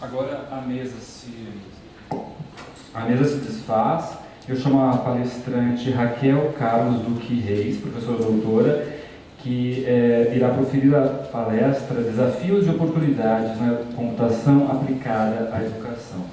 Agora a mesa se desfaz. Eu chamo a palestrante Raquel Carlos Duque Reis, professora doutora, que irá proferir a palestra Desafios e Oportunidades na Computação Aplicada à Educação.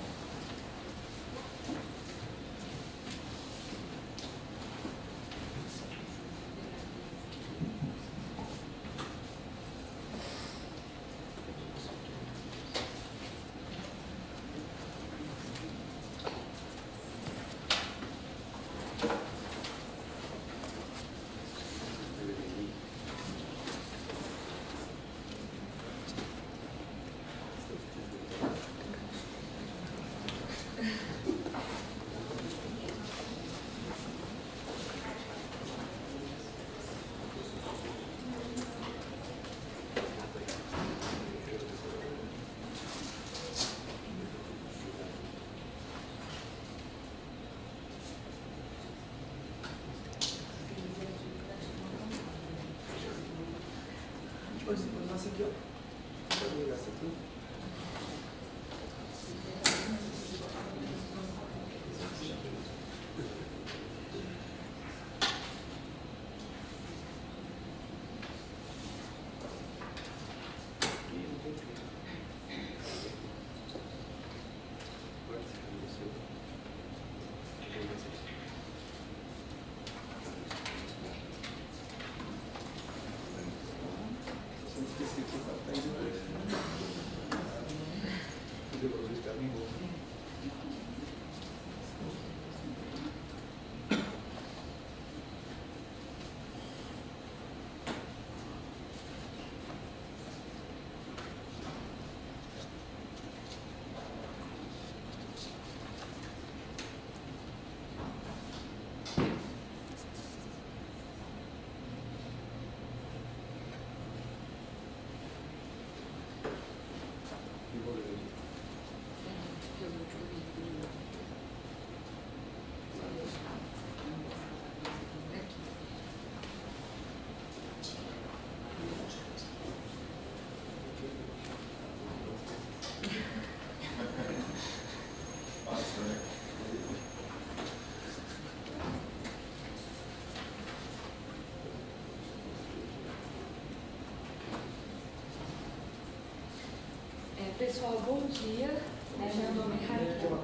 Pessoal, bom dia. Meu nome é Raquel.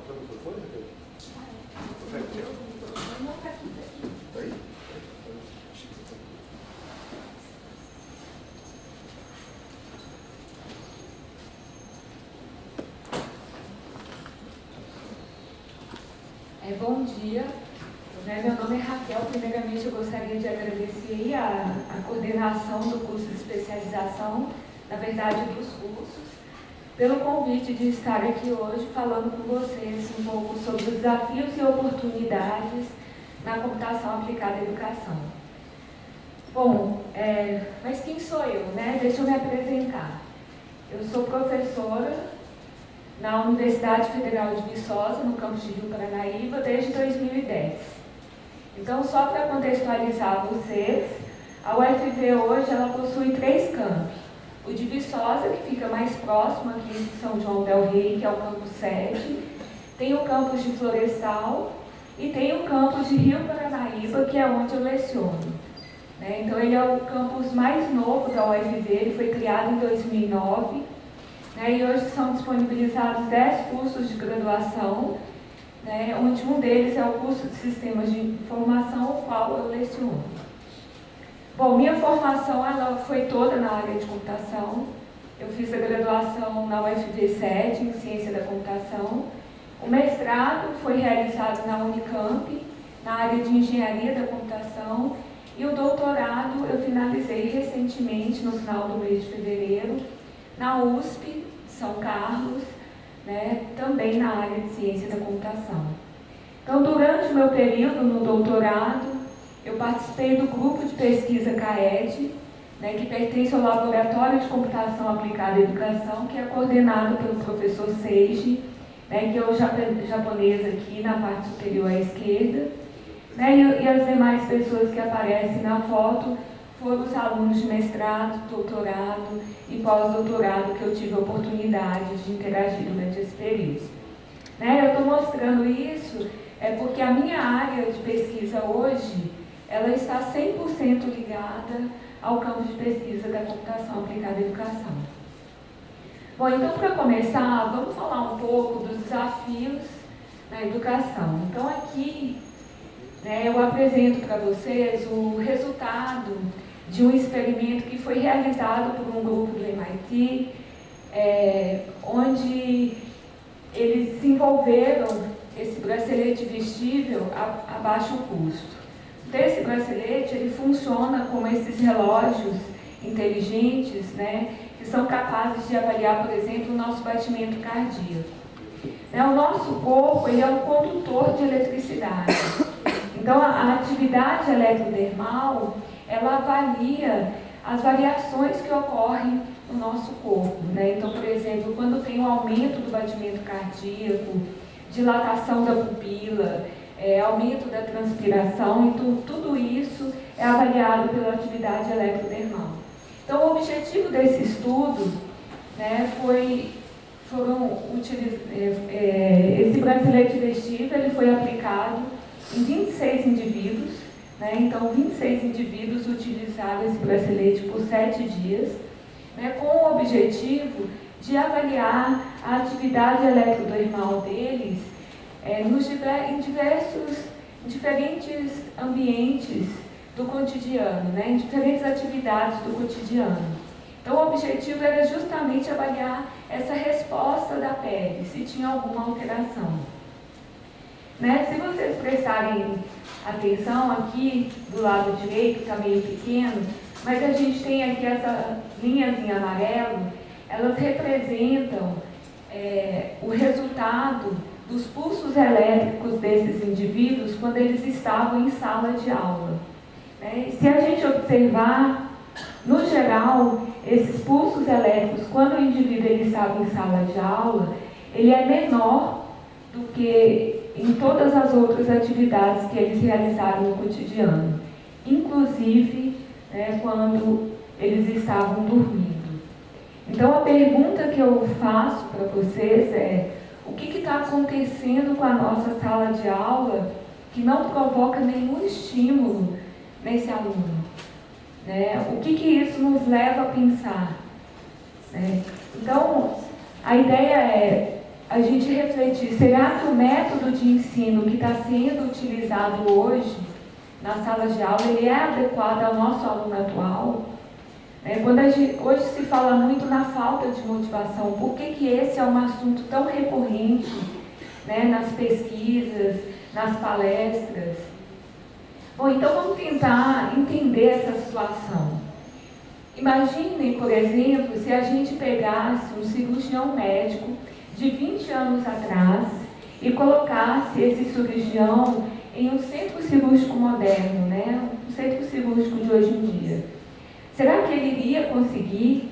Bom dia. Meu nome é Raquel. Primeiramente, eu gostaria de agradecer a coordenação do curso de especialização, na verdade, dos cursos, pelo convite de estar aqui hoje falando com vocês um pouco sobre os desafios e oportunidades na computação aplicada à educação. Bom, mas quem sou eu, né? Deixa eu me apresentar. Eu sou professora na Universidade Federal de Viçosa, no campus de Rio Paranaíba, desde 2010. Então, só para contextualizar vocês, a UFV hoje ela possui 3 campos. O de Viçosa, que fica mais próximo aqui de São João del Rei, que é o campus 7. Tem o campus de Florestal e tem o campus de Rio Paranaíba, que é onde eu leciono. Então, ele é o campus mais novo da UFV, ele foi criado em 2009. E hoje são disponibilizados 10 cursos de graduação, onde um deles é o curso de Sistemas de Informação, o qual eu leciono. Bom, minha formação ela foi toda na área de computação. Eu fiz a graduação na UFV 7, em Ciência da Computação. O mestrado foi realizado na Unicamp, na área de Engenharia da Computação. E o doutorado eu finalizei recentemente, no final do mês de fevereiro, na USP de São Carlos, também na área de Ciência da Computação. Então, durante o meu período no doutorado, eu participei do grupo de pesquisa CAED, que pertence ao Laboratório de Computação Aplicada à Educação, que é coordenado pelo professor Seiji, que é o japonês aqui na parte superior à esquerda. E as demais pessoas que aparecem na foto foram os alunos de mestrado, doutorado e pós-doutorado que eu tive a oportunidade de interagir durante esse período. Eu estou mostrando isso porque a minha área de pesquisa hoje, ela está 100% ligada ao campo de pesquisa da computação aplicada à educação. Bom, então, para começar, vamos falar um pouco dos desafios na educação. Então, aqui, eu apresento para vocês o resultado de um experimento que foi realizado por um grupo do MIT, onde eles desenvolveram esse bracelete vestível a baixo custo. Então, esse bracelete, ele funciona como esses relógios inteligentes, que são capazes de avaliar, por exemplo, o nosso batimento cardíaco. O nosso corpo, ele é um condutor de eletricidade. Então, a atividade eletrodermal, ela avalia as variações que ocorrem no nosso corpo. Então, por exemplo, quando tem um aumento do batimento cardíaco, dilatação da pupila, aumento da transpiração, então tudo isso é avaliado pela atividade eletrodermal. Então, o objetivo desse estudo esse bracelete vestível ele foi aplicado em 26 indivíduos, então 26 indivíduos utilizaram esse bracelete por 7 dias, com o objetivo de avaliar a atividade eletrodermal deles em diferentes ambientes do cotidiano, em diferentes atividades do cotidiano. Então, o objetivo era justamente avaliar essa resposta da pele, se tinha alguma alteração. Se vocês prestarem atenção aqui, do lado direito, está meio pequeno, mas a gente tem aqui essa linhas em amarelo, elas representam o resultado dos pulsos elétricos desses indivíduos quando eles estavam em sala de aula. Se a gente observar, no geral, esses pulsos elétricos, quando o indivíduo ele estava em sala de aula, ele é menor do que em todas as outras atividades que eles realizaram no cotidiano, inclusive quando eles estavam dormindo. Então, a pergunta que eu faço para vocês é: o que está acontecendo com a nossa sala de aula que não provoca nenhum estímulo nesse aluno? O que isso nos leva a pensar? Então, a ideia é a gente refletir: será que o método de ensino que está sendo utilizado hoje na sala de aula, ele é adequado ao nosso aluno atual? Hoje se fala muito na falta de motivação. Por que esse é um assunto tão recorrente nas pesquisas, nas palestras? Bom, então vamos tentar entender essa situação. Imaginem, por exemplo, se a gente pegasse um cirurgião médico de 20 anos atrás e colocasse esse cirurgião em um centro cirúrgico moderno, um centro cirúrgico de hoje em dia. Será que ele iria conseguir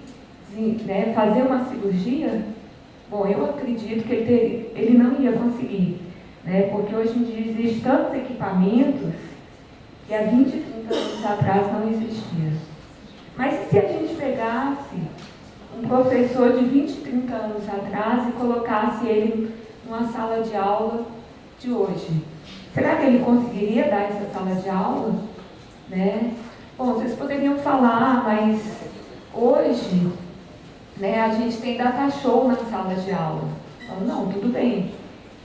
fazer uma cirurgia? Bom, eu acredito que ele não ia conseguir, porque hoje em dia existem tantos equipamentos que há 20, 30 anos atrás não existiam. Mas e se a gente pegasse um professor de 20, 30 anos atrás e colocasse ele numa sala de aula de hoje? Será que ele conseguiria dar essa sala de aula? Bom, vocês poderiam falar, mas hoje a gente tem data show na sala de aula. Então, não, tudo bem.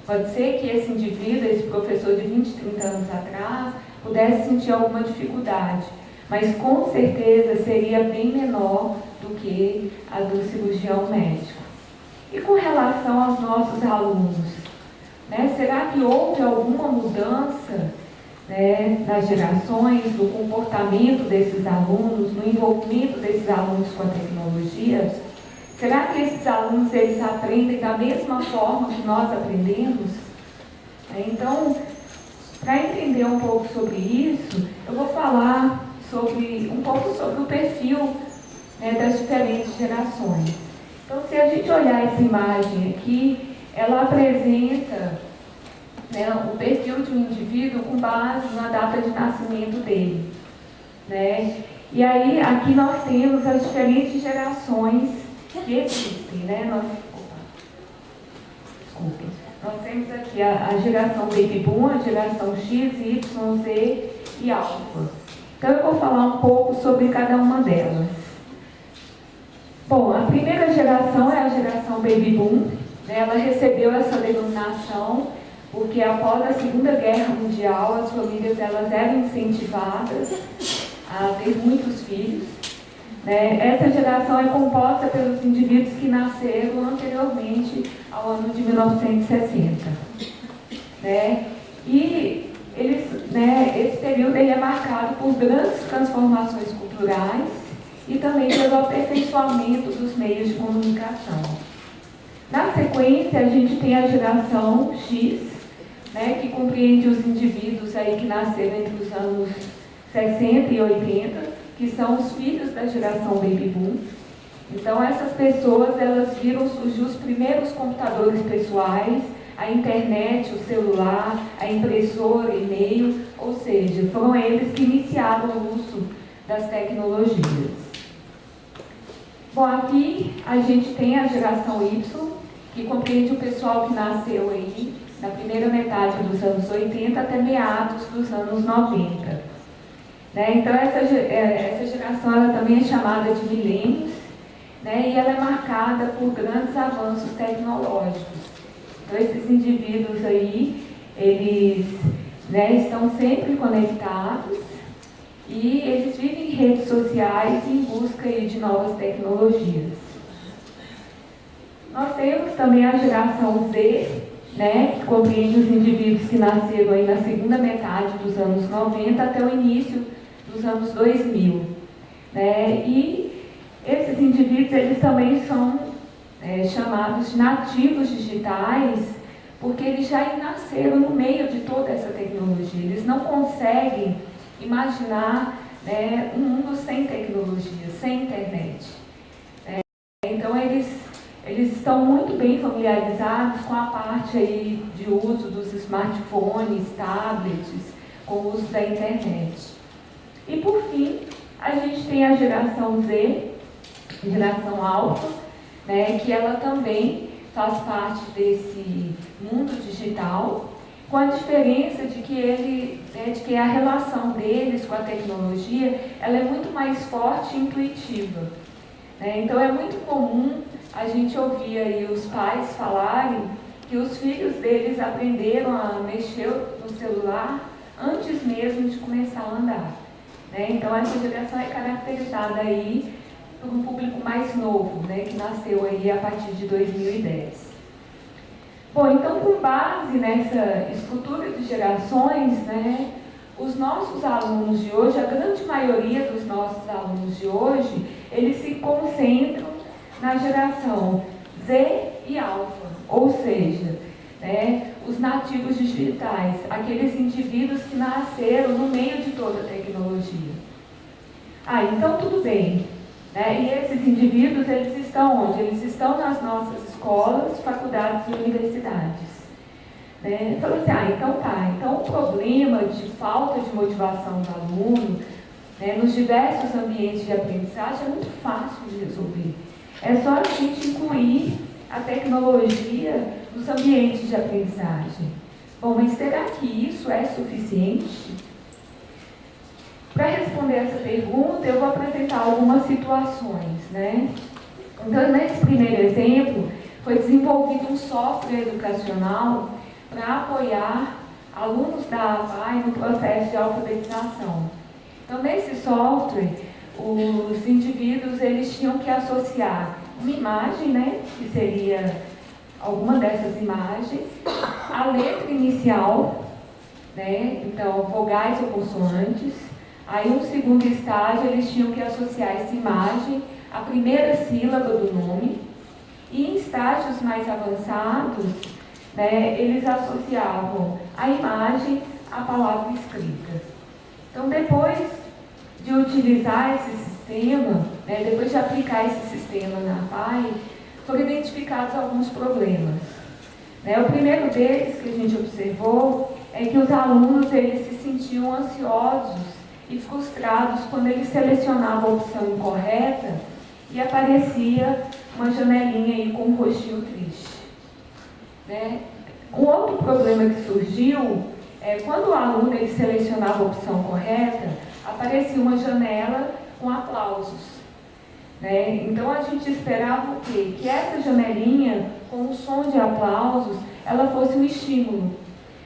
Pode ser que esse indivíduo, esse professor de 20, 30 anos atrás, pudesse sentir alguma dificuldade, mas com certeza seria bem menor do que a do cirurgião médico. E com relação aos nossos alunos, será que houve alguma mudança nas gerações, no comportamento desses alunos, no envolvimento desses alunos com a tecnologia? Será que esses alunos eles aprendem da mesma forma que nós aprendemos? Então, para entender um pouco sobre isso, eu vou falar um pouco sobre o perfil das diferentes gerações. Então, se a gente olhar essa imagem aqui, ela apresenta o perfil de um indivíduo com base na data de nascimento dele. E aí, aqui nós temos as diferentes gerações que existem, né? Nós temos aqui a geração Baby Boom, a geração X, Y, Z e Alpha. Então, eu vou falar um pouco sobre cada uma delas. Bom, a primeira geração é a geração Baby Boom. Ela recebeu essa denominação porque após a Segunda Guerra Mundial, as famílias elas eram incentivadas a ter muitos filhos. Essa geração é composta pelos indivíduos que nasceram anteriormente ao ano de 1960. E esse período ele é marcado por grandes transformações culturais e também pelo aperfeiçoamento dos meios de comunicação. Na sequência, a gente tem a geração X, que compreende os indivíduos aí que nasceram entre os anos 60 e 80, que são os filhos da geração Baby Boom. Então, essas pessoas, elas viram surgir os primeiros computadores pessoais, a internet, o celular, a impressora, e-mail, ou seja, foram eles que iniciaram o uso das tecnologias. Bom, aqui a gente tem a geração Y, que compreende o pessoal que nasceu aí na primeira metade dos anos 80 até meados dos anos 90. Então, essa geração ela também é chamada de milênios, e ela é marcada por grandes avanços tecnológicos. Então, esses indivíduos aí, eles estão sempre conectados e eles vivem em redes sociais em busca aí de novas tecnologias. Nós temos também a geração Z, que compreende os indivíduos que nasceram aí na segunda metade dos anos 90 até o início dos anos 2000. E esses indivíduos eles também são chamados de nativos digitais, porque eles já nasceram no meio de toda essa tecnologia. Eles não conseguem imaginar um mundo sem tecnologia, sem internet. Então, eles estão muito bem familiarizados com a parte aí de uso dos smartphones, tablets, com o uso da internet. E, por fim, a gente tem a geração Z, geração Alpha, que ela também faz parte desse mundo digital, com a diferença de que a relação deles com a tecnologia ela é muito mais forte e intuitiva. Então, é muito comum a gente ouvir aí os pais falarem que os filhos deles aprenderam a mexer no celular antes mesmo de começar a andar. Então, essa geração é caracterizada aí por um público mais novo, que nasceu aí a partir de 2010. Bom, então, com base nessa estrutura de gerações, os nossos alunos de hoje, a grande maioria dos nossos alunos de hoje, eles se concentram na geração Z e Alpha, ou seja, os nativos digitais, aqueles indivíduos que nasceram no meio de toda a tecnologia. Então tudo bem. E esses indivíduos, eles estão onde? Eles estão nas nossas escolas, faculdades e universidades. Falou assim, então tá, então o problema de falta de motivação do aluno, nos diversos ambientes de aprendizagem é muito fácil de resolver. É só a gente incluir a tecnologia nos ambientes de aprendizagem. Bom, mas será que isso é suficiente? Para responder essa pergunta, eu vou apresentar algumas situações. Então, nesse primeiro exemplo, foi desenvolvido um software educacional para apoiar alunos da APAE no processo de alfabetização. Então, nesse software, os indivíduos eles tinham que associar uma imagem, que seria alguma dessas imagens, a letra inicial, então vogais ou consoantes. Aí, no segundo estágio, eles tinham que associar essa imagem à primeira sílaba do nome. E em estágios mais avançados, eles associavam a imagem à palavra escrita. Então, depois de utilizar esse sistema, depois de aplicar esse sistema na APAE, foram identificados alguns problemas. O primeiro deles que a gente observou é que os alunos eles se sentiam ansiosos e frustrados quando eles selecionavam a opção incorreta e aparecia uma janelinha aí com um rostinho triste. Né? Um outro problema que surgiu é quando o aluno ele selecionava a opção correta, aparecia uma janela com aplausos. Né? Então a gente esperava o quê? Que essa janelinha, com o som de aplausos, ela fosse um estímulo.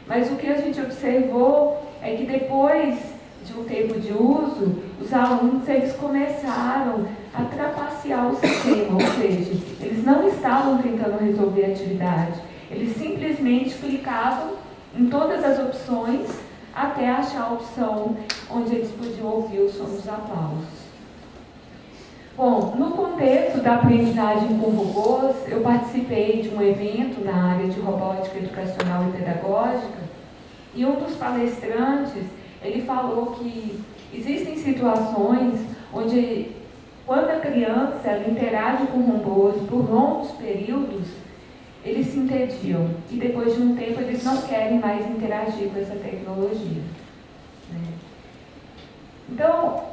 Mas o que a gente observou é que depois de um tempo de uso, os alunos eles começaram a trapacear o sistema, ou seja, eles não estavam tentando resolver a atividade, eles simplesmente clicavam em todas as opções até achar a opção onde eles podiam ouvir o som dos aplausos. Bom, no contexto da aprendizagem com robôs, eu participei de um evento na área de robótica educacional e pedagógica, e um dos palestrantes, ele falou que existem situações onde, quando a criança ela interage com robôs por longos períodos, eles se entediam, e depois de um tempo eles não querem mais interagir com essa tecnologia. Né? Então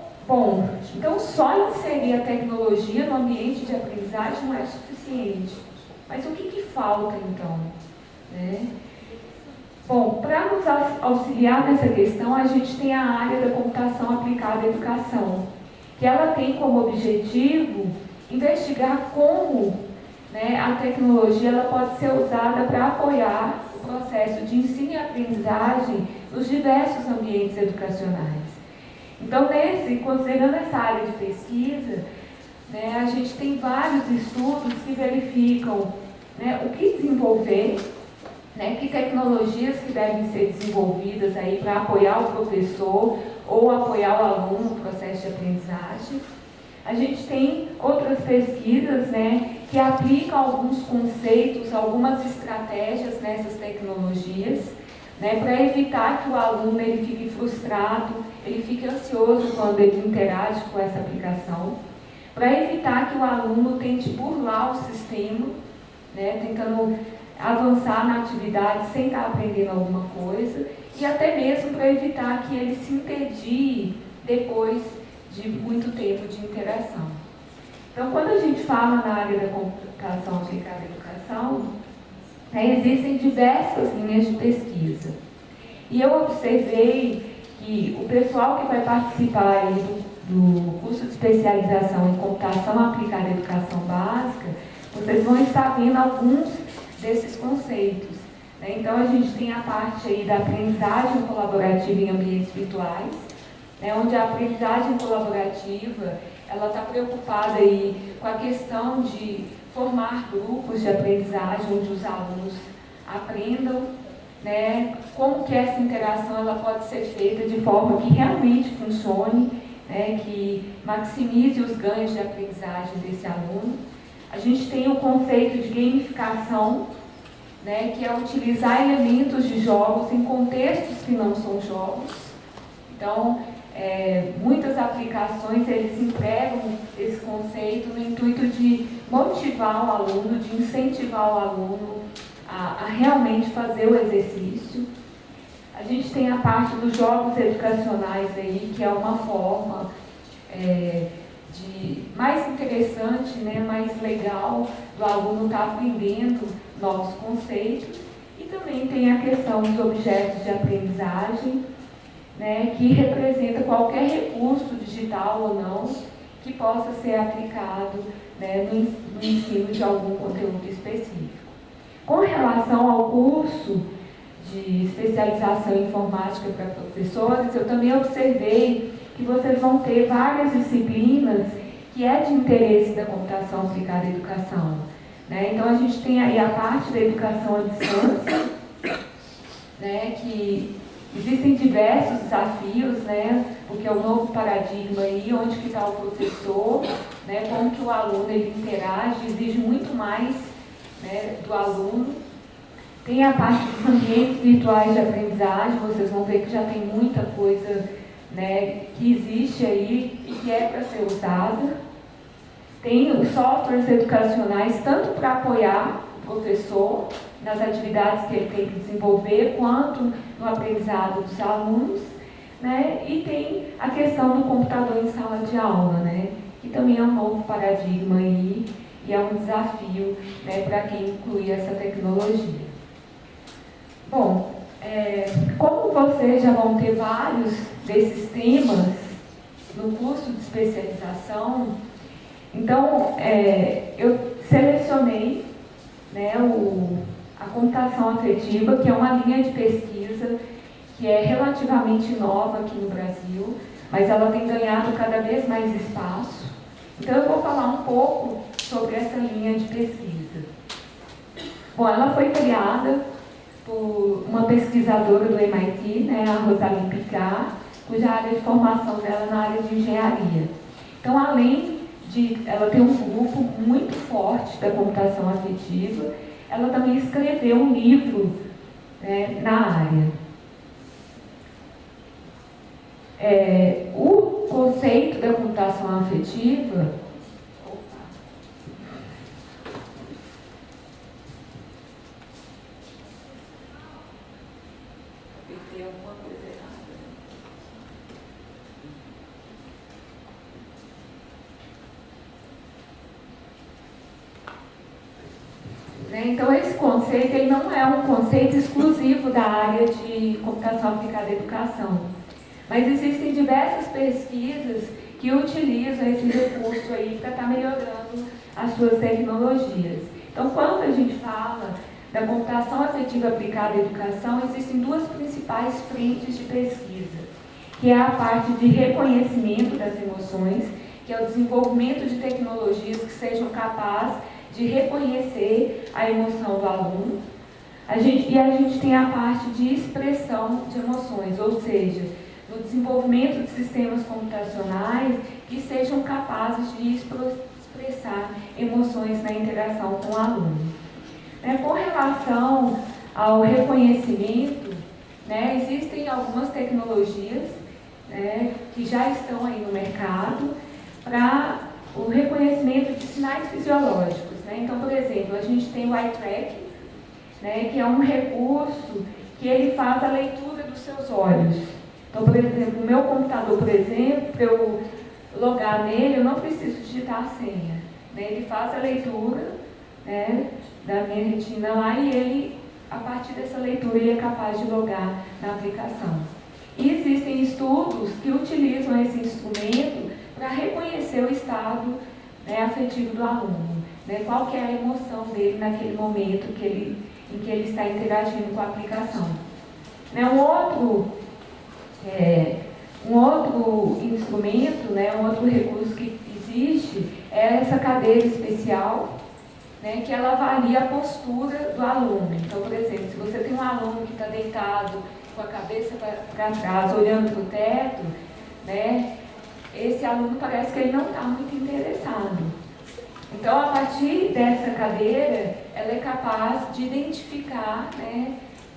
só inserir a tecnologia no ambiente de aprendizagem não é suficiente. Mas o que falta então? Né? Bom, para nos auxiliar nessa questão, a gente tem a área da computação aplicada à educação, que ela tem como objetivo investigar como, né, a tecnologia ela pode ser usada para apoiar o processo de ensino e aprendizagem nos diversos ambientes educacionais. Então, considerando essa área de pesquisa, né, a gente tem vários estudos que verificam, né, o que desenvolver, né, que tecnologias que devem ser desenvolvidas aí para apoiar o professor ou apoiar o aluno no processo de aprendizagem. A gente tem outras pesquisas, né, que aplicam alguns conceitos, algumas estratégias nessas tecnologias, né, para evitar que o aluno ele fique frustrado, ele fique ansioso quando ele interage com essa aplicação, para evitar que o aluno tente burlar o sistema, né, tentando avançar na atividade sem estar aprendendo alguma coisa, e até mesmo para evitar que ele se entedie depois de muito tempo de interação. Então, quando a gente fala na área da computação aplicada à educação, né, existem diversas linhas de pesquisa. E eu observei que o pessoal que vai participar aí do curso de especialização em computação aplicada à educação básica, vocês vão estar vendo alguns desses conceitos. Né? Então, a gente tem a parte aí da aprendizagem colaborativa em ambientes virtuais, né, onde a aprendizagem colaborativa ela está preocupada aí com a questão de formar grupos de aprendizagem onde os alunos aprendam, né, como que essa interação ela pode ser feita de forma que realmente funcione, né, que maximize os ganhos de aprendizagem desse aluno. A gente tem o conceito de gamificação, né, que é utilizar elementos de jogos em contextos que não são jogos. Então, muitas aplicações eles empregam esse conceito no intuito de motivar o aluno, de incentivar o aluno a realmente fazer o exercício. A gente tem a parte dos jogos educacionais aí, que é uma forma mais interessante, né, mais legal do aluno estar aprendendo novos conceitos. E também tem a questão dos objetos de aprendizagem, né, que representa qualquer recurso digital ou não que possa ser aplicado, né, no ensino de algum conteúdo específico. Com relação ao curso de especialização em informática para professores, eu também observei que vocês vão ter várias disciplinas que é de interesse da computação aplicada à educação. Né? Então, a gente tem aí a parte da educação à distância, né, que existem diversos desafios, né, porque é um novo paradigma aí, onde que está o professor, né, como que o aluno ele interage, exige muito mais, né, do aluno. Tem a parte dos ambientes virtuais de aprendizagem, vocês vão ver que já tem muita coisa, né, que existe aí e que é para ser usada. Tem os softwares educacionais, tanto para apoiar o professor nas atividades que ele tem que desenvolver, quanto no aprendizado dos alunos. né? E tem a questão do computador em sala de aula, né? Que também é um novo paradigma aí e é um desafio, né, para quem inclui essa tecnologia. Bom, como vocês já vão ter vários desses temas no curso de especialização, então eu selecionei, né, a computação afetiva, que é uma linha de pesquisa que é relativamente nova aqui no Brasil, mas ela tem ganhado cada vez mais espaço. Então eu vou falar um pouco sobre essa linha de pesquisa. Bom, ela foi criada por uma pesquisadora do MIT, né, a Rosalie Picard, cuja área de formação dela é na área de engenharia. Então, além de ela ter um grupo muito forte da computação afetiva, ela também escreveu um livro, né, na área. O conceito da computação afetiva então, esse conceito ele não é um conceito exclusivo da área de computação aplicada à educação, mas existem diversas pesquisas que utilizam esse recurso aí para estar melhorando as suas tecnologias. Então, quando a gente fala da computação afetiva aplicada à educação, existem duas principais frentes de pesquisa, que é a parte de reconhecimento das emoções, que é o desenvolvimento de tecnologias que sejam capazes de reconhecer a emoção do aluno. A gente tem a parte de expressão de emoções, ou seja, no desenvolvimento de sistemas computacionais que sejam capazes de expressar emoções na interação com o aluno. Com relação ao reconhecimento, existem algumas tecnologias que já estão aí no mercado para o reconhecimento de sinais fisiológicos. Então, por exemplo, a gente tem o eye tracking, que é um recurso que ele faz a leitura dos seus olhos. Então, por exemplo, o meu computador, por exemplo, para eu logar nele, eu não preciso digitar a senha. Ele faz a leitura da minha retina lá e ele, a partir dessa leitura, ele é capaz de logar na aplicação. E existem estudos que utilizam esse instrumento para reconhecer o estado afetivo do aluno. Qual que é a emoção dele naquele momento em que ele está interagindo com a aplicação. Um outro instrumento, um outro recurso que existe é essa cadeira especial, que ela avalia a postura do aluno. Então, por exemplo, se você tem um aluno que está deitado com a cabeça para trás, olhando para o teto, esse aluno parece que ele não está muito interessado. Então, a partir dessa cadeira, ela é capaz de identificar,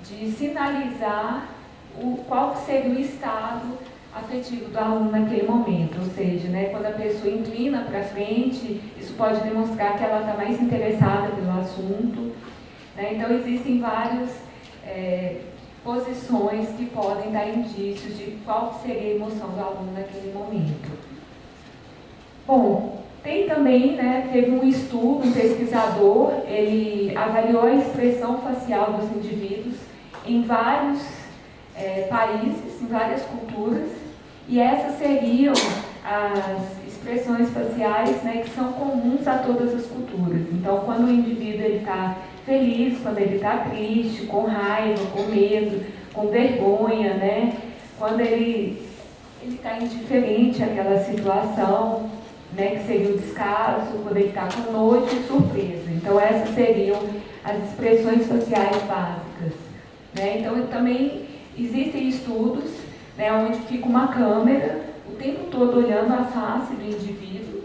de sinalizar qual seria o estado afetivo do aluno naquele momento. Ou seja, quando a pessoa inclina para frente, isso pode demonstrar que ela está mais interessada pelo assunto. Então, existem várias posições que podem dar indícios de qual seria a emoção do aluno naquele momento. Bom, tem também, teve um estudo, um pesquisador, ele avaliou a expressão facial dos indivíduos em vários países, em várias culturas, e essas seriam as expressões faciais que são comuns a todas as culturas. Então, quando o indivíduo está feliz, quando ele está triste, com raiva, com medo, com vergonha, quando ele está indiferente àquela situação, que seria o descaso, quando ele está com nojo e surpresa. Então, essas seriam as expressões faciais básicas. Então, também existem estudos onde fica uma câmera o tempo todo olhando a face do indivíduo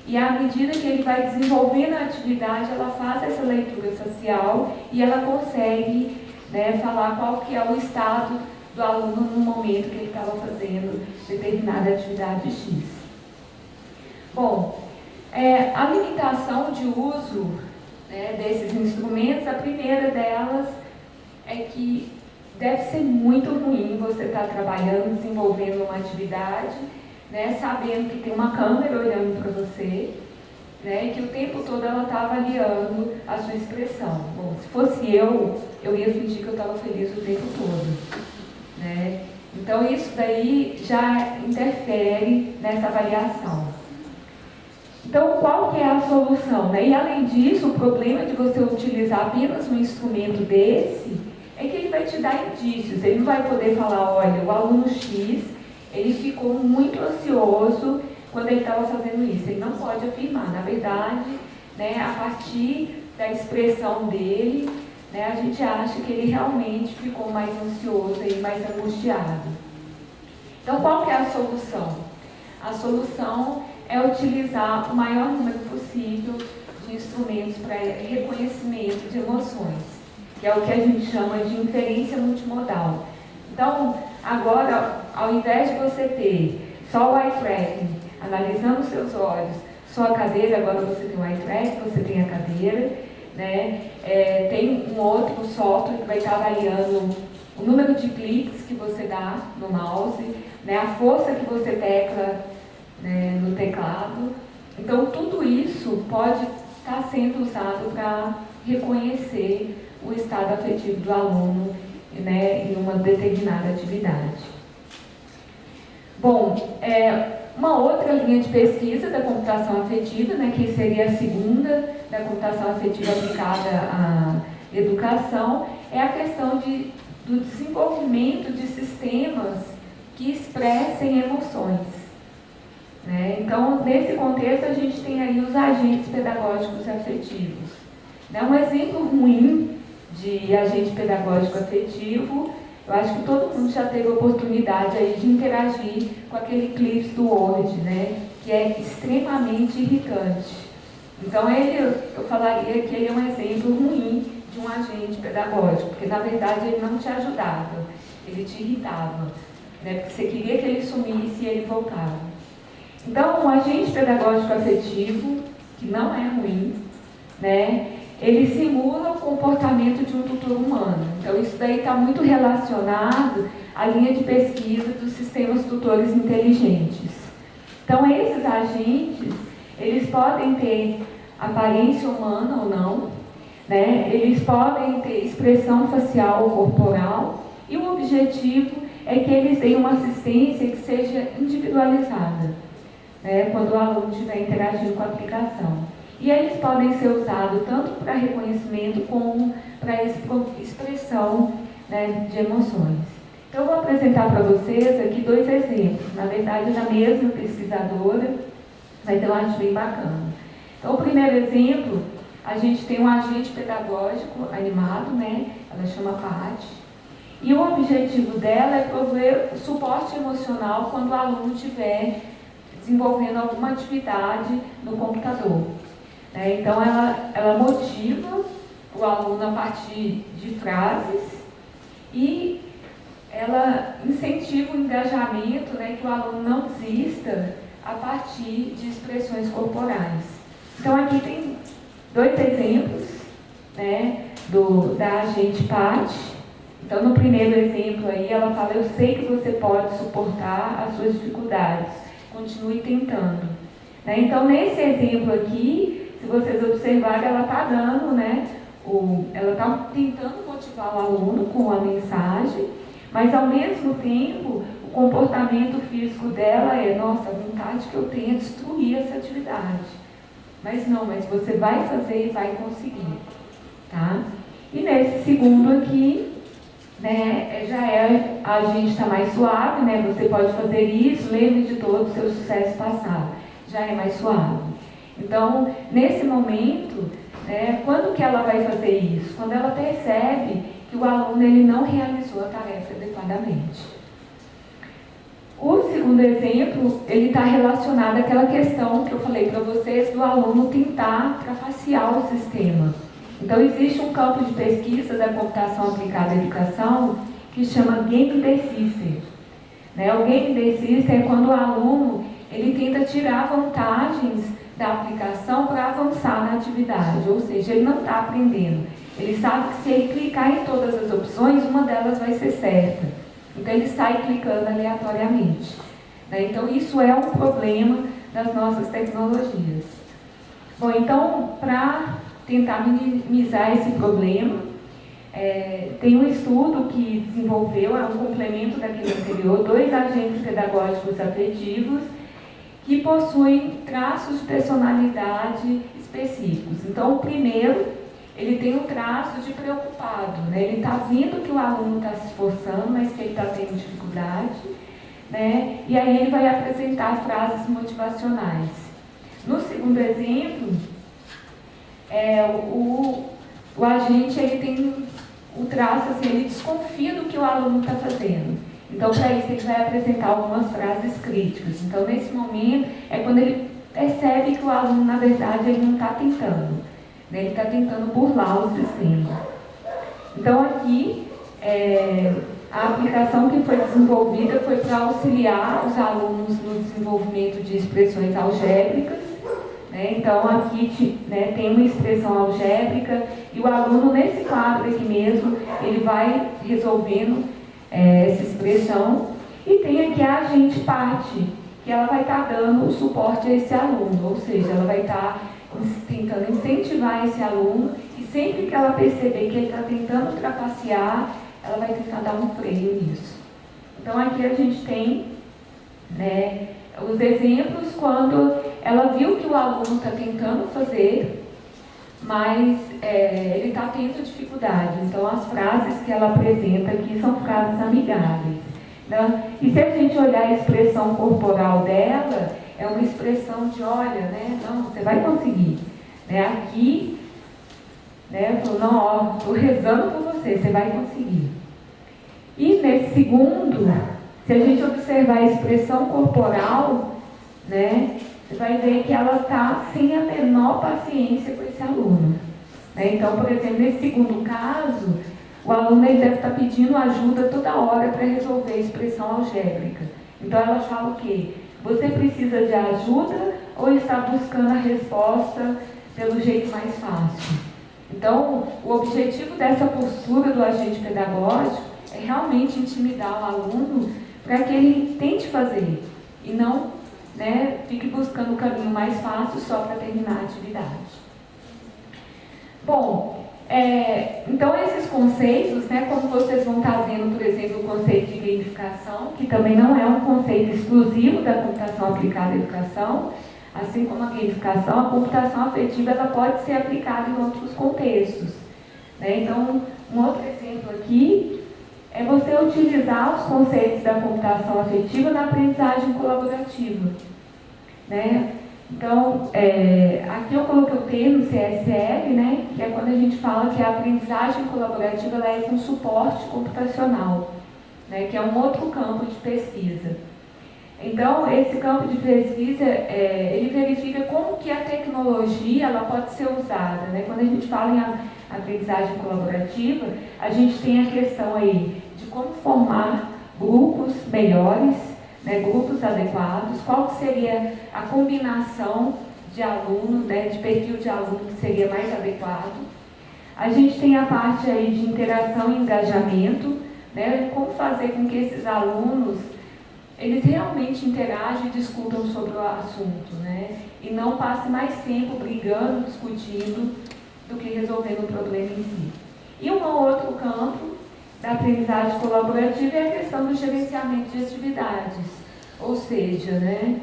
e, à medida que ele vai desenvolvendo a atividade, ela faz essa leitura facial e ela consegue falar qual que é o estado do aluno no momento que ele estava fazendo determinada atividade X. Bom, a limitação de uso desses instrumentos, a primeira delas é que deve ser muito ruim você estar trabalhando, desenvolvendo uma atividade, né, sabendo que tem uma câmera olhando para você, né, e que o tempo todo ela está avaliando a sua expressão. Bom, se fosse eu ia fingir que eu estava feliz o tempo todo, né? Então isso daí já interfere nessa avaliação. Então qual que é a solução, né? E além disso, o problema de você utilizar apenas um instrumento desse é que ele vai te dar indícios. Ele não vai poder falar, olha, o aluno X, ele ficou muito ansioso quando ele estava fazendo isso. Ele não pode afirmar. Na verdade, né, a partir da expressão dele, né, a gente acha que ele realmente ficou mais ansioso e mais angustiado. Então, qual que é a solução? A solução é utilizar o maior número possível de instrumentos para reconhecimento de emoções, que é o que a gente chama de inferência multimodal. Então, agora, ao invés de você ter só o eye tracking, analisando os seus olhos, só a cadeira, agora você tem o eye tracking, você tem a cadeira, né? Tem um outro software que vai estar avaliando o número de cliques que você dá no mouse, né? A força que você tecla, né, no teclado. Então, tudo isso pode estar sendo usado para reconhecer o estado afetivo do aluno, né, em uma determinada atividade. Bom, uma outra linha de pesquisa da computação afetiva, né, que seria a segunda da computação afetiva aplicada à educação, é a questão do desenvolvimento de sistemas que expressem emoções, né? Então, nesse contexto, a gente tem aí os agentes pedagógicos afetivos. Né? Um exemplo ruim de agente pedagógico afetivo, eu acho que todo mundo já teve a oportunidade aí de interagir com aquele clipe do Word, né? Que é extremamente irritante. Então, eu falaria que ele é um exemplo ruim de um agente pedagógico, porque, na verdade, ele não te ajudava, ele te irritava, né? Porque você queria que ele sumisse e ele voltava. Então, um agente pedagógico afetivo, que não é ruim, né? Ele simula o comportamento de um tutor humano. Então, isso daí está muito relacionado à linha de pesquisa dos sistemas tutores inteligentes. Então, esses agentes, eles podem ter aparência humana ou não, né? Eles podem ter expressão facial ou corporal, e o objetivo é que eles deem uma assistência que seja individualizada, né, quando o aluno estiver interagindo com a aplicação. E eles podem ser usados tanto para reconhecimento como para expressão, né, de emoções. Então, eu vou apresentar para vocês aqui dois exemplos. Na verdade, da mesma pesquisadora, mas eu acho bem bacana. Então, o primeiro exemplo, a gente tem um agente pedagógico animado, né? Ela chama Paty. E o objetivo dela é prover suporte emocional quando o aluno estiver desenvolvendo alguma atividade no computador. Então, ela motiva o aluno a partir de frases e ela incentiva o engajamento, né, que o aluno não desista a partir de expressões corporais. Então, aqui tem dois exemplos, né, da agente Paty. Então, no primeiro exemplo aí, ela fala, eu sei que você pode suportar as suas dificuldades, continue tentando. Né? Então, nesse exemplo aqui, se vocês observarem, ela está dando, né, ela está tentando motivar o aluno com a mensagem, mas ao mesmo tempo, o comportamento físico dela é, nossa, a vontade que eu tenho é destruir essa atividade. Mas não, mas você vai fazer e vai conseguir. Tá? E nesse segundo aqui, né, a gente está mais suave, né, você pode fazer isso, lembre de todo o seu sucesso passado, já é mais suave. Então, nesse momento, né, quando que ela vai fazer isso? Quando ela percebe que o aluno ele não realizou a tarefa adequadamente. O segundo exemplo, ele está relacionado àquela questão que eu falei para vocês do aluno tentar trafacear o sistema. Então, existe um campo de pesquisa da computação aplicada à educação que chama Game Decision. Né? O Game Decision é quando o aluno ele tenta tirar vantagens da aplicação para avançar na atividade, ou seja, ele não está aprendendo, Ele sabe que se ele clicar em todas as opções, uma delas vai ser certa. Então ele sai clicando aleatoriamente. Né? Então isso é um problema das nossas tecnologias. Bom, então, para tentar minimizar esse problema, tem um estudo que desenvolveu, é um complemento daquele anterior, 2 agentes pedagógicos afetivos que possuem traços de personalidade específicos. Então, o primeiro, ele tem um traço de preocupado, né? Ele está vendo que o aluno está se esforçando, mas que ele está tendo dificuldade, né? E aí ele vai apresentar frases motivacionais. No segundo exemplo, o agente ele tem o traço, assim, ele desconfia do que o aluno está fazendo. Então, para isso, ele vai apresentar algumas frases críticas. Então, nesse momento, é quando ele percebe que o aluno, na verdade, ele não está tentando. Né? Ele está tentando burlar o sistema. Então, aqui, a aplicação que foi desenvolvida foi para auxiliar os alunos no desenvolvimento de expressões algébricas. Né? Então, aqui tem uma expressão algébrica e o aluno, nesse quadro aqui mesmo, ele vai resolvendo essa expressão. E tem aqui a agente parte, que ela vai estar dando o suporte a esse aluno, ou seja, ela vai estar tentando incentivar esse aluno e sempre que ela perceber que ele está tentando trapacear, ela vai tentar dar um freio nisso. Então, aqui a gente tem, né, os exemplos quando ela viu que o aluno está tentando fazer, mas ele está tendo dificuldade. Então, as frases que ela apresenta aqui são frases amigáveis. Né? E se a gente olhar a expressão corporal dela, é uma expressão de, olha, né, não, você vai conseguir. Né? Aqui, né, falou, não, ó, estou rezando por você, você vai conseguir. E nesse segundo, se a gente observar a expressão corporal, né, você vai ver que ela está sem a menor paciência com esse aluno. Né? Então, por exemplo, nesse segundo caso, o aluno ele deve estar pedindo ajuda toda hora para resolver a expressão algébrica. Então, ela fala o quê? Você precisa de ajuda ou está buscando a resposta pelo jeito mais fácil? Então, o objetivo dessa postura do agente pedagógico é realmente intimidar o aluno para que ele tente fazer e não, né, fique buscando o caminho mais fácil só para terminar a atividade. Bom, então esses conceitos, né, como vocês vão estar vendo, por exemplo, o conceito de gamificação, que também não é um conceito exclusivo da computação aplicada à educação, assim como a gamificação, a computação afetiva ela pode ser aplicada em outros contextos. Né? Então, um outro exemplo aqui é você utilizar os conceitos da computação afetiva na aprendizagem colaborativa. Né? Então, aqui eu coloquei o termo CSL, né, que é quando a gente fala que a aprendizagem colaborativa ela é com suporte computacional, né, que é um outro campo de pesquisa. Então, esse campo de pesquisa, ele verifica como que a tecnologia ela pode ser usada. Né? Quando a gente fala em aprendizagem colaborativa, a gente tem a questão aí de como formar grupos melhores, né, grupos adequados, qual seria a combinação de aluno, né, de perfil de aluno que seria mais adequado. A gente tem a parte aí de interação e engajamento, né, como fazer com que esses alunos eles realmente interagem e discutam sobre o assunto, né, e não passem mais tempo brigando, discutindo, do que resolvendo o problema em si. E um outro campo da aprendizagem colaborativa é a questão do gerenciamento de atividades, ou seja, né,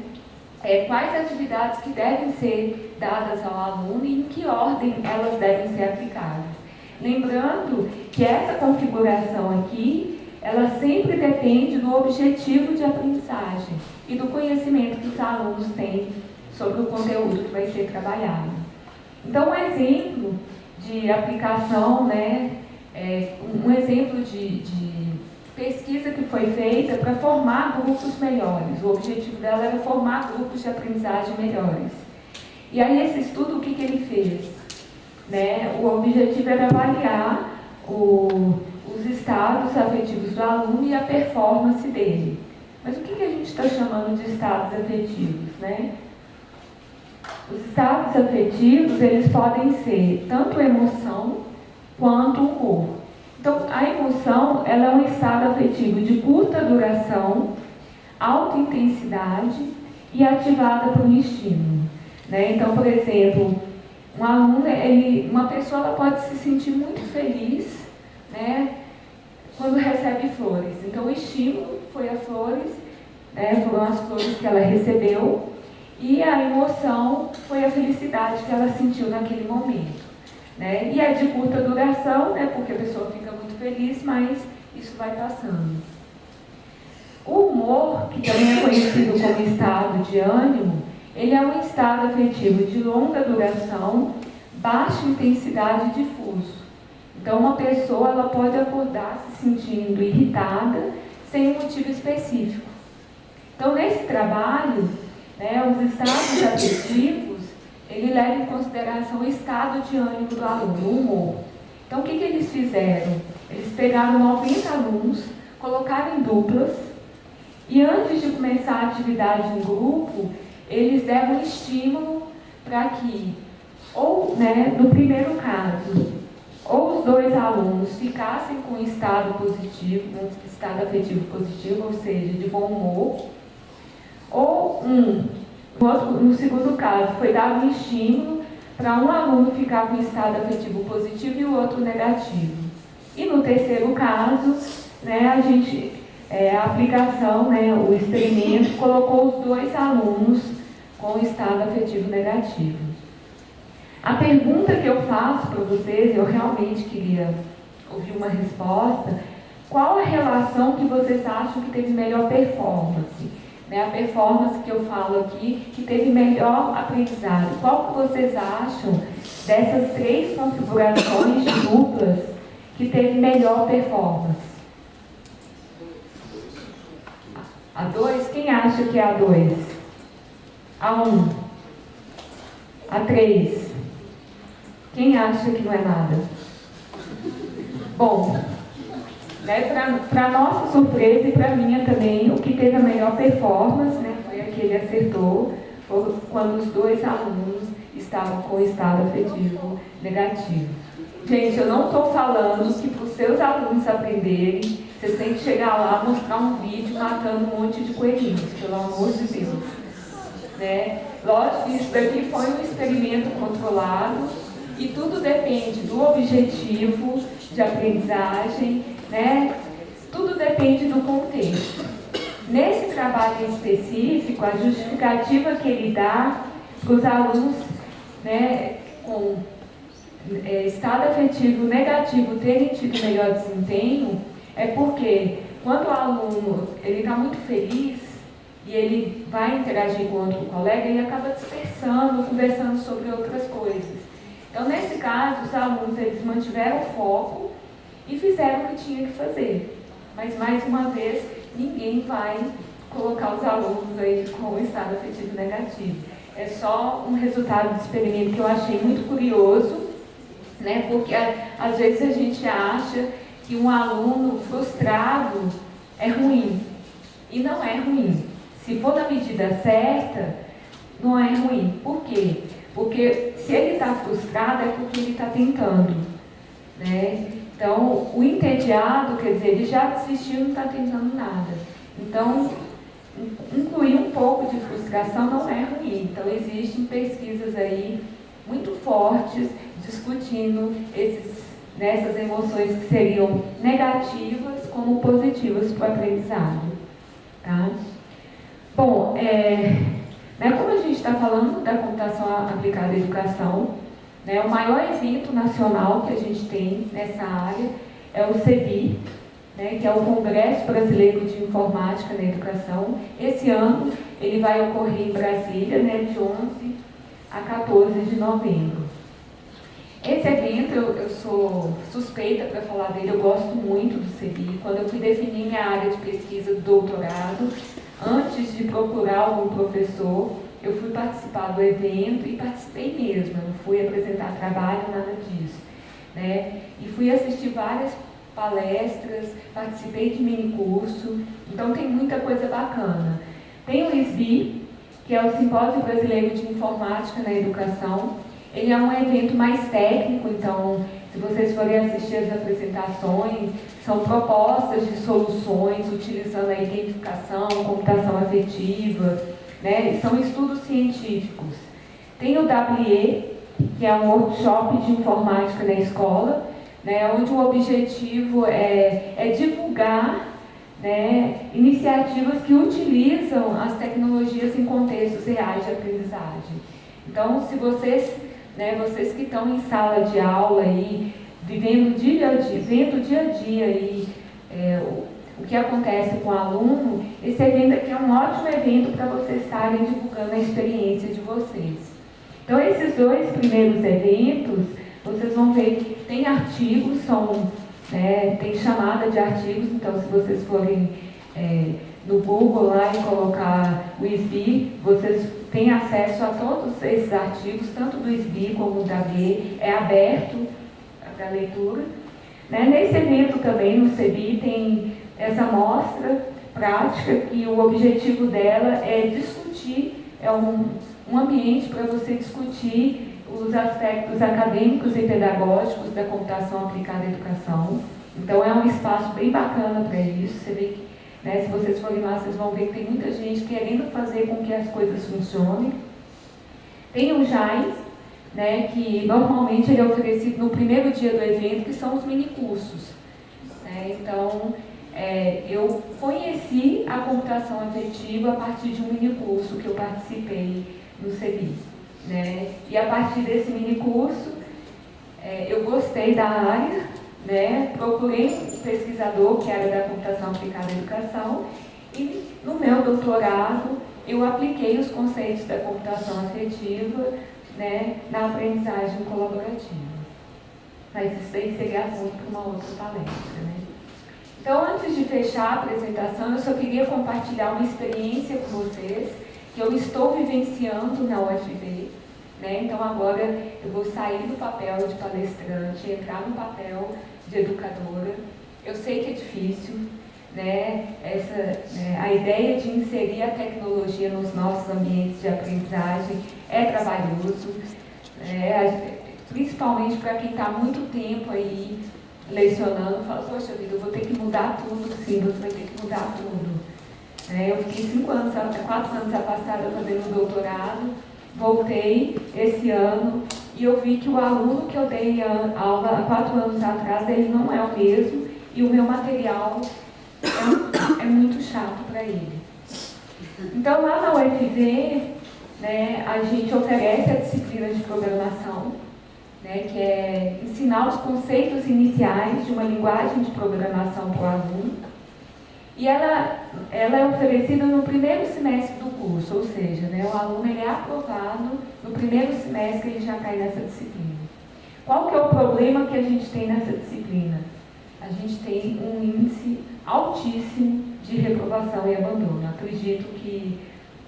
quais atividades que devem ser dadas ao aluno e em que ordem elas devem ser aplicadas. Lembrando que essa configuração aqui, ela sempre depende do objetivo de aprendizagem e do conhecimento que os alunos têm sobre o conteúdo que vai ser trabalhado. Então, um exemplo de aplicação, né, um exemplo de pesquisa que foi feita para formar grupos melhores. O objetivo dela era formar grupos de aprendizagem melhores. E aí, esse estudo, o que ele fez? Né, o objetivo era avaliar os estados afetivos do aluno e a performance dele. Mas o que a gente está chamando de estados afetivos? Né? Os estados afetivos, eles podem ser tanto emoção, quanto o humor. Então, a emoção, ela é um estado afetivo de curta duração, alta intensidade e ativada por um estímulo, né? Então, por exemplo, um aluno, uma pessoa ela pode se sentir muito feliz, né, quando recebe flores. Então, o estímulo foi as flores, né, foram as flores que ela recebeu, e a emoção foi a felicidade que ela sentiu naquele momento, né? E é de curta duração, né, porque a pessoa fica muito feliz, mas isso vai passando. O humor, que também é conhecido como estado de ânimo, ele é um estado afetivo de longa duração, baixa intensidade e difuso. Então, uma pessoa ela pode acordar se sentindo irritada sem um motivo específico. Então, nesse trabalho, né, os estados afetivos, ele leva em consideração o estado de ânimo do aluno, o humor. Então, o que eles fizeram? Eles pegaram 90 alunos, colocaram em duplas, e antes de começar a atividade em grupo, eles deram um estímulo para que, ou, né, no primeiro caso, ou os dois alunos ficassem com um estado positivo, um estado afetivo positivo, ou seja, de bom humor, ou no segundo caso, foi dado um estímulo para um aluno ficar com um estado afetivo positivo e o outro negativo. E no terceiro caso, né, a aplicação, né, o experimento, colocou os dois alunos com estado afetivo negativo. A pergunta que eu faço para vocês, eu realmente queria ouvir uma resposta: qual a relação que vocês acham que teve melhor performance? Né, a performance que eu falo aqui, que teve melhor aprendizado. Qual que vocês acham dessas 3 configurações de duplas que teve melhor performance? A 2? Quem acha que é a 2? A 1? A 3? Quem acha que não é nada? Bom, né, para nossa surpresa e para minha também, o que teve a melhor performance, né, foi a que ele acertou, foi quando os dois alunos estavam com estado afetivo negativo. Gente, eu não estou falando que para os seus alunos aprenderem, vocês têm que chegar lá, mostrar um vídeo matando um monte de coelhinhos, pelo amor de Deus. Né? Lógico que isso daqui foi um experimento controlado e tudo depende do objetivo de aprendizagem, né? Tudo depende do contexto. Nesse trabalho específico, a justificativa que ele dá para os alunos, né, com estado afetivo negativo terem tido melhor desempenho é porque quando o aluno está muito feliz e ele vai interagir com outro colega, ele acaba dispersando, conversando sobre outras coisas. Então, nesse caso, os alunos eles mantiveram o foco e fizeram o que tinha que fazer. Mas, mais uma vez, ninguém vai colocar os alunos aí com estado afetivo negativo. É só um resultado do experimento que eu achei muito curioso, né? Porque às vezes a gente acha que um aluno frustrado é ruim. E não é ruim. Se for na medida certa, não é ruim. Por quê? Porque se ele está frustrado é porque ele está tentando, né? Então, o entediado, quer dizer, ele já desistiu e não está tentando nada. Então, incluir um pouco de frustração não é ruim. Então, existem pesquisas aí muito fortes discutindo essas emoções que seriam negativas como positivas para o aprendizado. Tá? Bom, como a gente está falando da computação aplicada à educação, né, o maior evento nacional que a gente tem nessa área é o CEBI, né, que é o Congresso Brasileiro de Informática na Educação. Esse ano ele vai ocorrer em Brasília, né, de 11 a 14 de novembro. Esse evento, eu sou suspeita para falar dele, eu gosto muito do CEBI. Quando eu fui definir minha área de pesquisa do doutorado, antes de procurar algum professor, eu fui participar do evento e participei mesmo, eu não fui apresentar trabalho, nada disso. Né? E fui assistir várias palestras, participei de minicurso, então tem muita coisa bacana. Tem o SBI, que é o Simpósio Brasileiro de Informática na Educação. Ele é um evento mais técnico, então Se vocês forem assistir as apresentações, são propostas de soluções utilizando a identificação, computação afetiva, né? São estudos científicos. Tem o WE, que é um workshop de informática na escola, né? Onde o objetivo é divulgar, né, iniciativas que utilizam as tecnologias em contextos reais de aprendizagem. Então, se vocês, né, vocês que estão em sala de aula aí, vendo dia a dia aí, o que acontece com o aluno, esse evento aqui é um ótimo evento para vocês estarem divulgando a experiência de vocês. Então, esses 2 primeiros eventos, vocês vão ver que tem artigos, tem chamada de artigos, então se vocês forem no Google lá e colocar o SBI, vocês têm acesso a todos esses artigos, tanto do SBI como do WE, é aberto para leitura. Né? Nesse evento também, no CEBI, tem essa mostra prática que o objetivo dela é discutir, é um ambiente para você discutir os aspectos acadêmicos e pedagógicos da computação aplicada à educação. Então, é um espaço bem bacana para isso. Você vê que, né, se vocês forem lá, vocês vão ver que tem muita gente querendo fazer com que as coisas funcionem. Tem o JAIS, né, que normalmente ele é oferecido no primeiro dia do evento, que são os minicursos. Né? Então, eu conheci a computação afetiva a partir de um minicurso que eu participei no CEBI. Né? E a partir desse minicurso, eu gostei da área, né? Procurei um pesquisador que era da computação aplicada à educação e no meu doutorado eu apliquei os conceitos da computação afetiva, né, na aprendizagem colaborativa. Mas isso aí seria assunto para uma outra palestra. Né? Então, antes de fechar a apresentação, eu só queria compartilhar uma experiência com vocês que eu estou vivenciando na UFV. Né? Então, agora eu vou sair do papel de palestrante, entrar no papel de educadora. Eu sei que é difícil, né? A ideia de inserir a tecnologia nos nossos ambientes de aprendizagem é trabalhoso, principalmente para quem está muito tempo aí lecionando, fala, poxa vida, eu vou ter que mudar tudo, sim, você vai ter que mudar tudo. Eu fiquei 4 anos afastada fazendo doutorado, voltei esse ano e eu vi que o aluno que eu dei aula há 4 anos atrás, ele não é o mesmo e o meu material é muito chato para ele. Então, lá na UFV, né, a gente oferece a disciplina de programação, né, que é ensinar os conceitos iniciais de uma linguagem de programação para o aluno. E ela é oferecida no primeiro semestre do curso, ou seja, né, o aluno ele é aprovado no primeiro semestre, ele já cai nessa disciplina. Qual que é o problema que a gente tem nessa disciplina? A gente tem um índice altíssimo de reprovação e abandono. Acredito que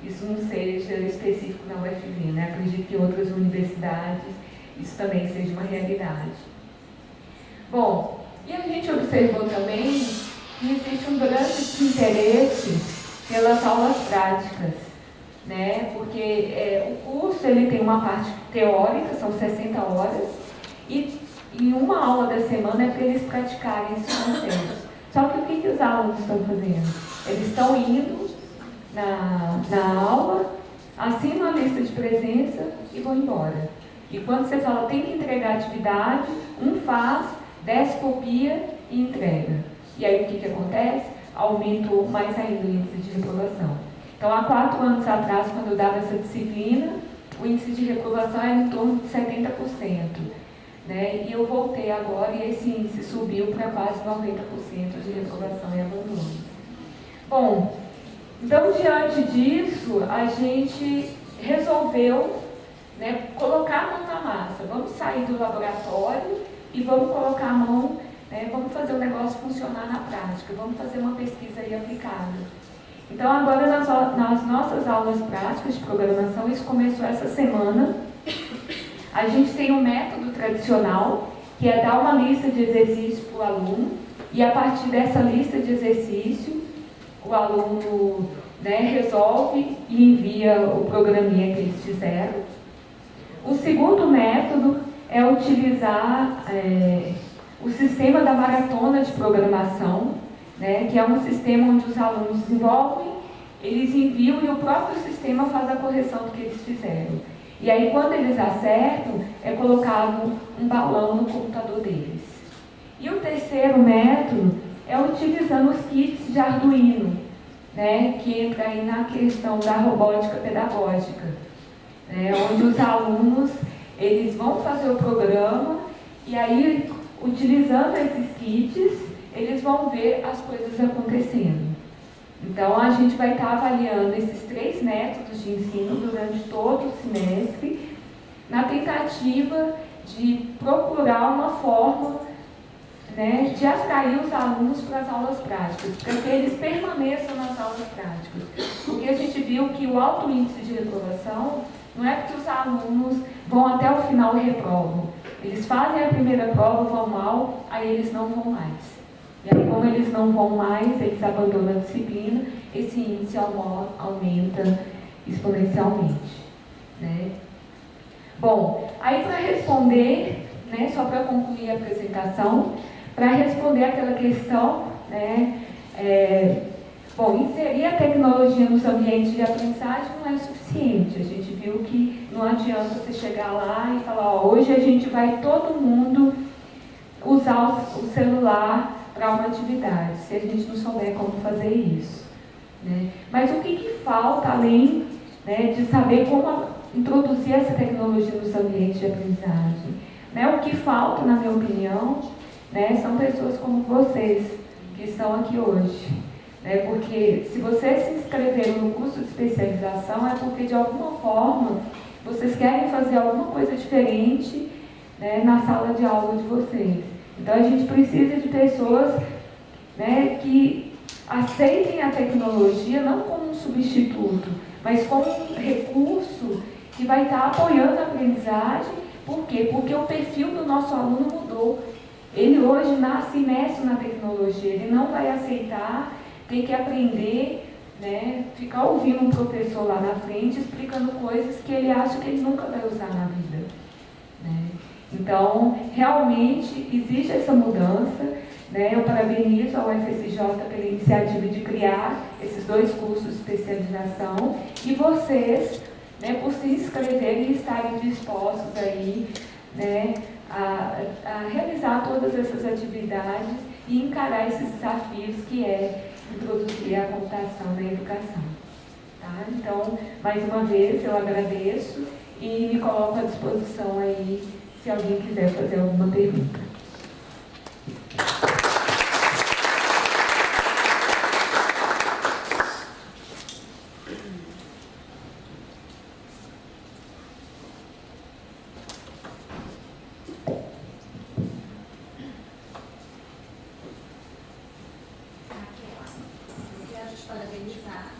isso não seja específico na UFV, né? Acredito que em outras universidades isso também seja uma realidade. Bom, e a gente observou também que existe um grande desinteresse pelas aulas práticas, né? Porque o curso ele tem uma parte teórica, são 60 horas, e em uma aula da semana é para eles praticarem esses conceitos. Só que o que os alunos estão fazendo? Eles estão indo na aula, assinam a lista de presença e vão embora. E quando você fala tem que entregar atividade, um faz, 10 copia e entrega. E aí o que acontece? Aumentou mais ainda o índice de reprovação. Então, há 4 anos atrás, quando eu dava essa disciplina, o índice de reprovação era em torno de 70%. Né? E eu voltei agora e esse índice subiu para quase 90% de reprovação e abandono. Bom, então, diante disso, a gente resolveu, né, colocar a mão na massa. Vamos sair do laboratório e vamos colocar a mão, né, vamos fazer o negócio funcionar na prática, vamos fazer uma pesquisa aí aplicada. Então, agora nas nossas aulas práticas de programação, isso começou essa semana. A gente tem um método tradicional, que é dar uma lista de exercícios para o aluno, e a partir dessa lista de exercício, o aluno, né, resolve e envia o programinha que eles fizeram. O segundo método é utilizar o sistema da maratona de programação, né, que é um sistema onde os alunos desenvolvem, eles enviam e o próprio sistema faz a correção do que eles fizeram. E aí, quando eles acertam, é colocado um balão no computador deles. E o terceiro método é utilizando os kits de Arduino, né, que entra aí na questão da robótica pedagógica, né, onde os alunos eles vão fazer o programa e aí, utilizando esses kits, eles vão ver as coisas acontecendo. Então, a gente vai estar avaliando esses 3 métodos de ensino durante todo o semestre, na tentativa de procurar uma forma, né, de atrair os alunos para as aulas práticas, para que eles permaneçam nas aulas práticas. Porque a gente viu que o alto índice de reprovação não é porque os alunos vão até o final e reprovam. Eles fazem a primeira prova, vão mal, aí eles não vão mais. E aí, como eles não vão mais, eles abandonam a disciplina, esse índice aumenta exponencialmente, né? Bom, aí para responder, né, só para concluir a apresentação, para responder aquela questão, né, inserir a tecnologia nos ambientes de aprendizagem não é suficiente. A gente viu que não adianta você chegar lá e falar, ó, hoje a gente vai todo mundo usar o celular para uma atividade, se a gente não souber como fazer isso, né? Mas o que falta, além, né, de saber como introduzir essa tecnologia nos ambientes de aprendizagem? Né, o que falta, na minha opinião, né, são pessoas como vocês, que estão aqui hoje. Né, porque se vocês se inscreveram no curso de especialização, é porque, de alguma forma, vocês querem fazer alguma coisa diferente, né, na sala de aula de vocês. Então, a gente precisa de pessoas, né, que aceitem a tecnologia não como um substituto, mas como um recurso que vai estar apoiando a aprendizagem. Por quê? Porque o perfil do nosso aluno mudou. Ele hoje nasce imerso na tecnologia, ele não vai aceitar ter que aprender, né, ficar ouvindo um professor lá na frente explicando coisas que ele acha que ele nunca vai usar na vida, né? Então, realmente, existe essa mudança, né? Eu parabenizo a UFSJ pela iniciativa de criar esses 2 cursos de especialização e vocês, né, por se inscreverem e estarem dispostos aí, né, a realizar todas essas atividades e encarar esses desafios que é introduzir a computação na educação. Tá? Então, mais uma vez, eu agradeço e me coloco à disposição aí se alguém quiser fazer alguma pergunta. Parabenizar,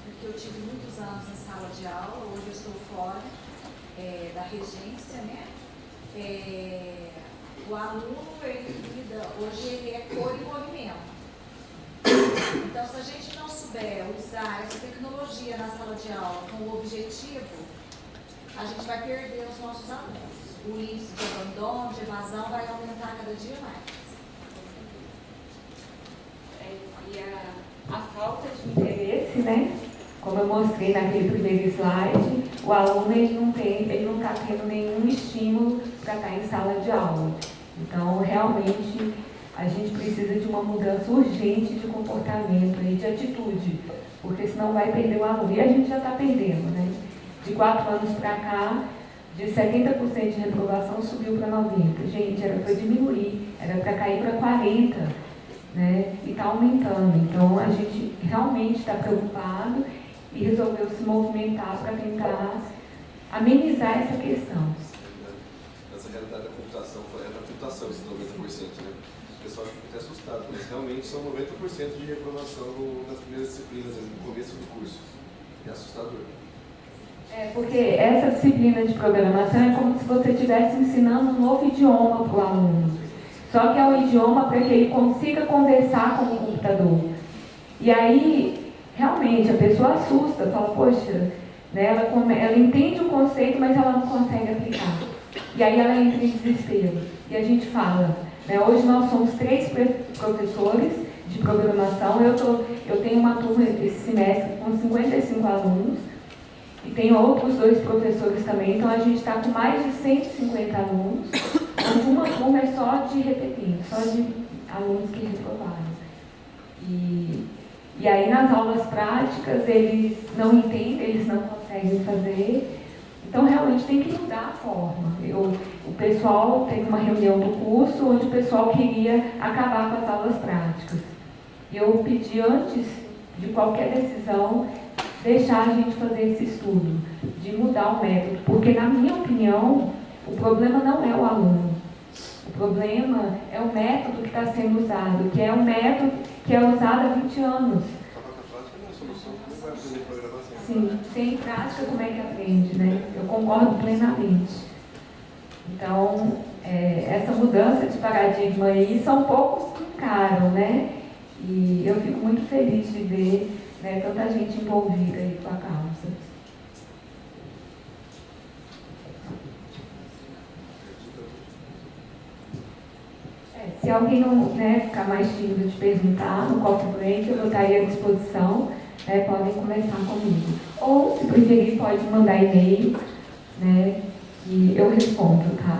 porque eu tive muitos anos em sala de aula, hoje eu estou fora da regência, né? O aluno, hoje ele é cor e movimento. Então, se a gente não souber usar essa tecnologia na sala de aula com o objetivo, a gente vai perder os nossos alunos. O índice de abandono, de evasão vai aumentar cada dia mais. A falta de interesse, né? Como eu mostrei naquele primeiro slide, o aluno ele não está tendo nenhum estímulo para estar em sala de aula. Então, realmente, a gente precisa de uma mudança urgente de comportamento e de atitude, porque senão vai perder o aluno. E a gente já está perdendo, né? De 4 anos para cá, de 70% de reprovação subiu para 90%. Gente, era para diminuir, era para cair para 40%. Né? E está aumentando. Então, a gente realmente está preocupado e resolveu se movimentar para tentar amenizar essa questão. Essa realidade da computação, é da computação, esses 90%, né? O pessoal fica até assustado, mas realmente são 90% de reprovação nas primeiras disciplinas, no começo do curso. É assustador. Porque essa disciplina de programação é como se você estivesse ensinando um novo idioma para o aluno. Só que é um idioma para que ele consiga conversar com o computador. E aí, realmente, a pessoa assusta, fala, poxa, né, ela entende o conceito, mas ela não consegue aplicar. E E aí ela entra em desespero. E a gente fala, né, hoje nós somos 3 professores de programação, eu tenho uma turma esse semestre com 55 alunos, e tem outros 2 professores também, então a gente está com mais de 150 alunos, então uma turma é só de repetindo, só de alunos que reprovaram. E aí nas aulas práticas eles não entendem, eles não conseguem fazer, então realmente tem que mudar a forma. O pessoal teve uma reunião do curso onde o pessoal queria acabar com as aulas práticas. Eu pedi antes de qualquer decisão deixar a gente fazer esse estudo, de mudar o método, porque na minha opinião o problema não é o aluno. O problema é o método que está sendo usado, que é um método que é usado há 20 anos. Sim, sem prática como é que aprende, né? Eu concordo plenamente. Então, essa mudança de paradigma aí são poucos que encaram, né? E eu fico muito feliz de ver, né, tanta gente envolvida aí com a causa. Se alguém não, né, ficar mais tímido de perguntar no coffee break, eu estaria à disposição, né, podem conversar comigo. Ou, se preferir, pode mandar e-mail, né, e eu respondo, tá?